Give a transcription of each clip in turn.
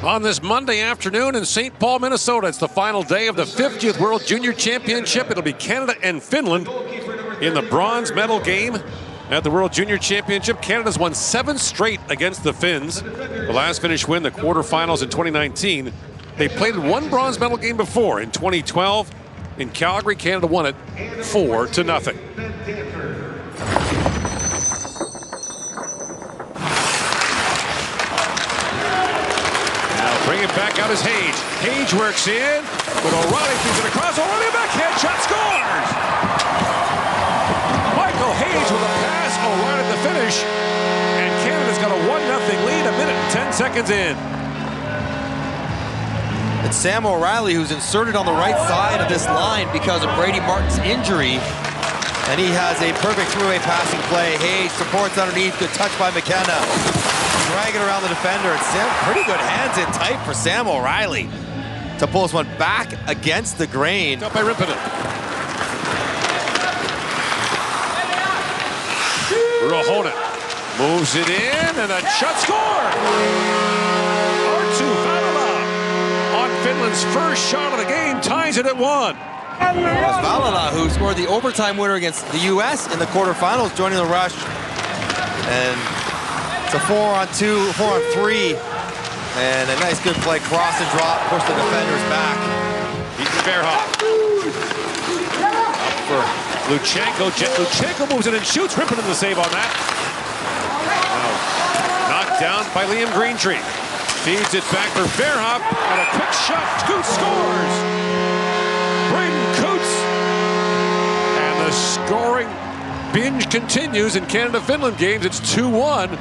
On this Monday afternoon in St. Paul, Minnesota, it's the final day of the 50th World Junior Championship. It'll be Canada and Finland in the bronze medal game at the World Junior Championship. Canada's won 7 straight against the Finns. The last Finnish win, the quarterfinals in 2019. They played in 1 bronze medal game before in 2012. In Calgary, Canada won it 4-0. Bring it back out as Hage. Hage works in, but O'Reilly feeds it across. O'Reilly, a backhand shot, scores! Michael Hage with a pass, O'Reilly the finish, and Canada's got a 1-0 lead, 1 minute and 10 seconds in. It's Sam O'Reilly who's inserted on the right side of this line because of Brady Martin's injury, and he has a perfect three-way passing play. Hage supports underneath, good touch by McKenna. Dragging around the defender, and Sam, pretty good hands in tight for Sam O'Reilly to pull this one back against the grain. Up by Rippinen. Ruohonen moves it in, and a shot score! Arttu Välimäki on Finland's first shot of the game ties it at 1. It was Välimäki who scored the overtime winner against the U.S. in the quarterfinals, joining the rush. And it's a 4-on-2, 4-on-3, and a nice good play, cross and drop, push the defenders back. Ethan Verhoff. Up for Luchenko. Luchenko moves in and shoots. Rippinen the save on that. Now knocked down by Liam Greentree. Feeds it back for Verhoff, and a quick shot. Coots scores. Braden Coots. And the scoring binge continues in Canada-Finland games. It's 2-1.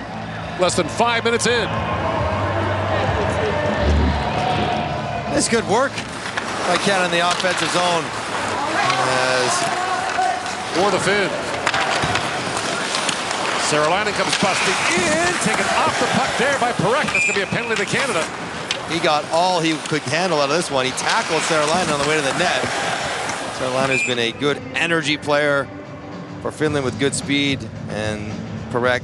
Less than 5 minutes in. It's good work by Canada in the offensive zone. For the Finn. Saralainen comes busting in, taken off the puck there by Perek. That's going to be a penalty to Canada. He got all he could handle out of this one. He tackled Saralainen on the way to the net. Saralainen's been a good energy player for Finland with good speed, and Perek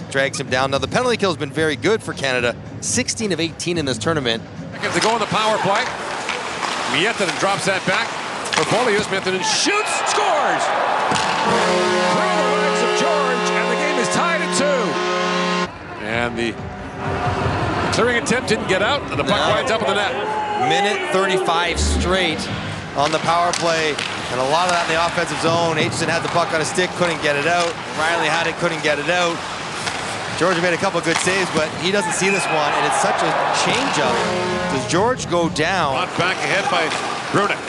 drags him down. Now, the penalty kill has been very good for Canada. 16 of 18 in this tournament. Seconds to go on the power play. Miettinen drops that back for Polius. Miettinen shoots, scores! Through the legs of George, and the game is tied at 2. And the clearing attempt didn't get out, and the puck winds up in the net. Minute 35 straight on the power play, and a lot of that in the offensive zone. Aitchison had the puck on a stick, couldn't get it out. Riley had it, couldn't get it out. George made a couple good saves, but he doesn't see this one, and it's such a change-up. Does George go down? On back ahead by Brunik.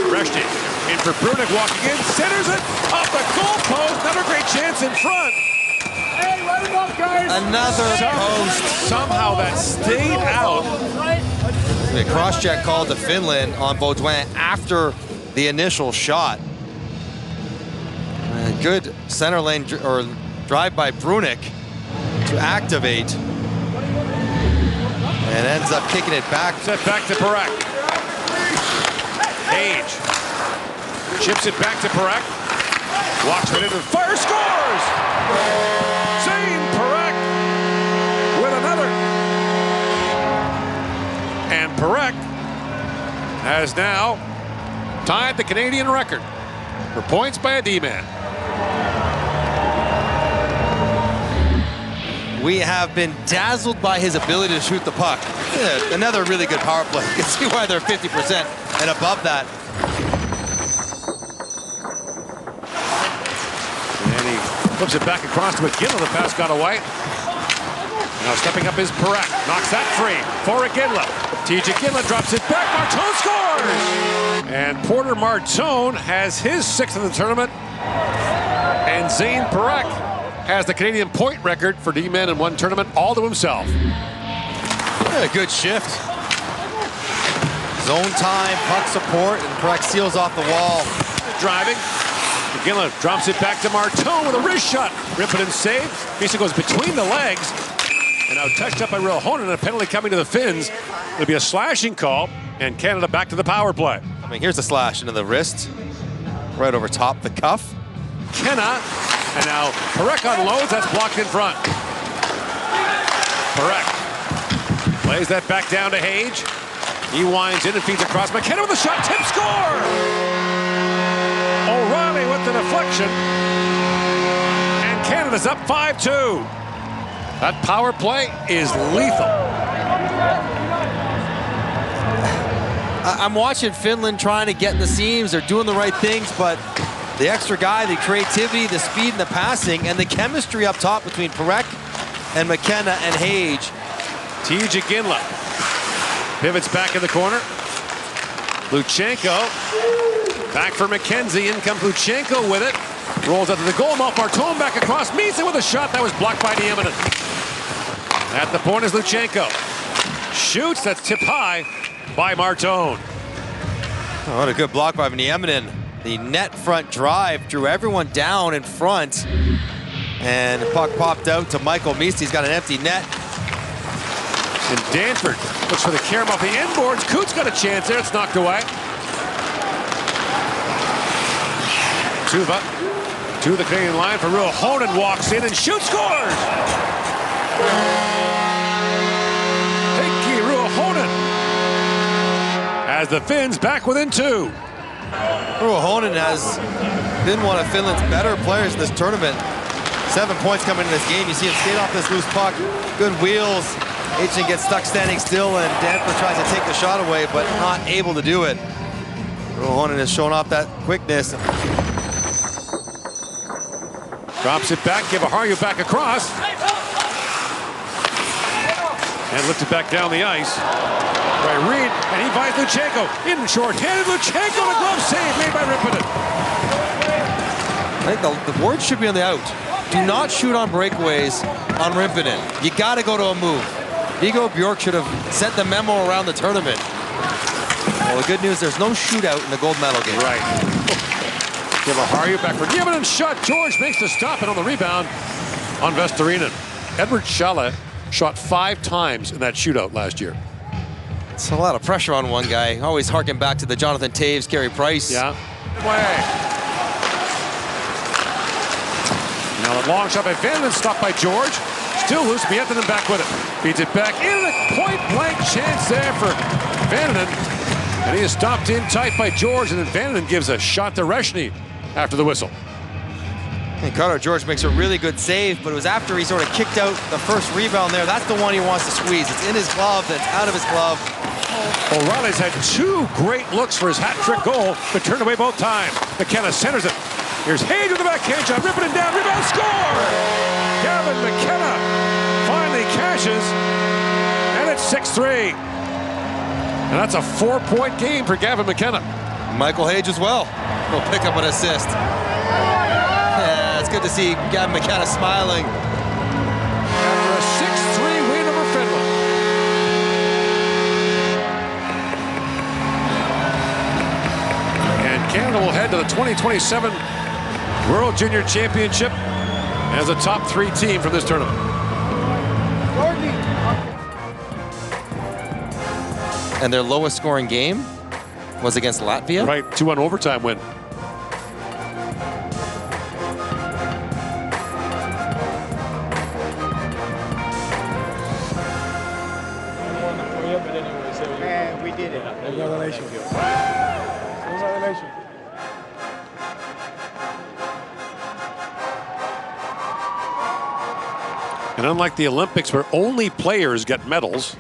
Reshti in for Brunik, walking in, centers it off the goal post. Another great chance in front. Hey, let him up, guys. Another post. Somehow that stayed out. The cross-check called to Finland on Baudouin after the initial shot. Good center lane or drive by Brunik to activate, and ends up kicking it back. Set back to Perek. Hage chips it back to Perek. Walks right into the fire, scores! Zane Perek with another. And Perek has now tied the Canadian record for points by a D-man. We have been dazzled by his ability to shoot the puck. Yeah, another really good power play. You can see why they're 50% and above that. And he flips it back across to McGinley. The pass got away. Now stepping up is Perek. Knocks that free for McGinley. TJ Ginla drops it back. Martone scores! And Porter Martone has his 6th of the tournament. And Zane Perek has the Canadian point record for D-men in one tournament all to himself. Yeah, good shift. Zone time, puck support, and Perek seals off the wall. Driving. McGinley drops it back to Martone with a wrist shot. Rippinen save. Basically goes between the legs. And now touched up by Ruohonen, and a penalty coming to the Finns. It'll be a slashing call, and Canada back to the power play. I mean, here's a slash into the wrist, right over top the cuff. Kenna, and now Perek unloads, that's blocked in front. Perek Plays that back down to Hage. He winds in and feeds across. McKenna with a shot. Tip score! O'Reilly with the deflection. And Canada's up 5-2. That power play is lethal. I'm watching Finland trying to get in the seams. They're doing the right things, but the extra guy, the creativity, the speed, and the passing, and the chemistry up top between Perek and McKenna and Hage. TJ Ginla pivots back in the corner. Luchenko back for McKenzie. In comes Luchenko with it. Rolls out to the goal mouth. Martone back across. Meets it with a shot that was blocked by Nieminen. At the point is Luchenko. Shoots. That's tipped high by Martone. Oh, what a good block by Nieminen. The net front drive drew everyone down in front. And the puck popped out to Michael Meeste. He's got an empty net. And Danford looks for the carom off the inboards. Coots got a chance there. It's knocked away. Tuva to the Canadian line for Ruohonen. Walks in and shoots. Scores! Heikki Ruohonen as the Finns back within 2. Ruohonen has been one of Finland's better players in this tournament. 7 points coming in this game. You see him skate off this loose puck. Good wheels. Aitchen gets stuck standing still, and Danford tries to take the shot away, but not able to do it. Ruohonen has shown off that quickness. Drops it back. Kivaharju back across. And lifts it back down the ice by Reed, and he finds Luchenko in short-handed. Luchenko, a glove save made by Rippinen. I think the word should be on the out. Do not shoot on breakaways on Rippinen. You got to go to a move. Viggo Bjork should have sent the memo around the tournament. Well, the good news, there's no shootout in the gold medal game. Right. Kivaharju back for Nieminen. Shot. George makes the stop, and on the rebound on Vestorinen. Edward Schala shot 5 times in that shootout last year. It's a lot of pressure on one guy. Always harken back to the Jonathan Taves, Carey Price. Yeah. Way. Now the long shot by Vanden, stopped by George. Still loose. Miettinen back with it. Feeds it back in. A point-blank chance there for Vanden. And he is stopped in tight by George, and then Vanden gives a shot to Reshny after the whistle. And Carter George makes a really good save, but it was after he sort of kicked out the first rebound there. That's the one he wants to squeeze. It's in his glove, that's out of his glove. O'Reilly's had 2 great looks for his hat-trick goal, but turned away both times. McKenna centers it. Here's Hage with the backhand shot, ripping it down, rebound, score! Gavin McKenna finally cashes, and it's 6-3. And that's a 4-point game for Gavin McKenna. Michael Hage as well will pick up an assist. Yeah, it's good to see Gavin McKenna smiling. After a 6-3 win over Finland. And Canada will head to the 2027 World Junior Championship as a top 3 team from this tournament. And their lowest scoring game was against Latvia. Right, 2-1 overtime win. We did it. Congratulations. And unlike the Olympics where only players get medals,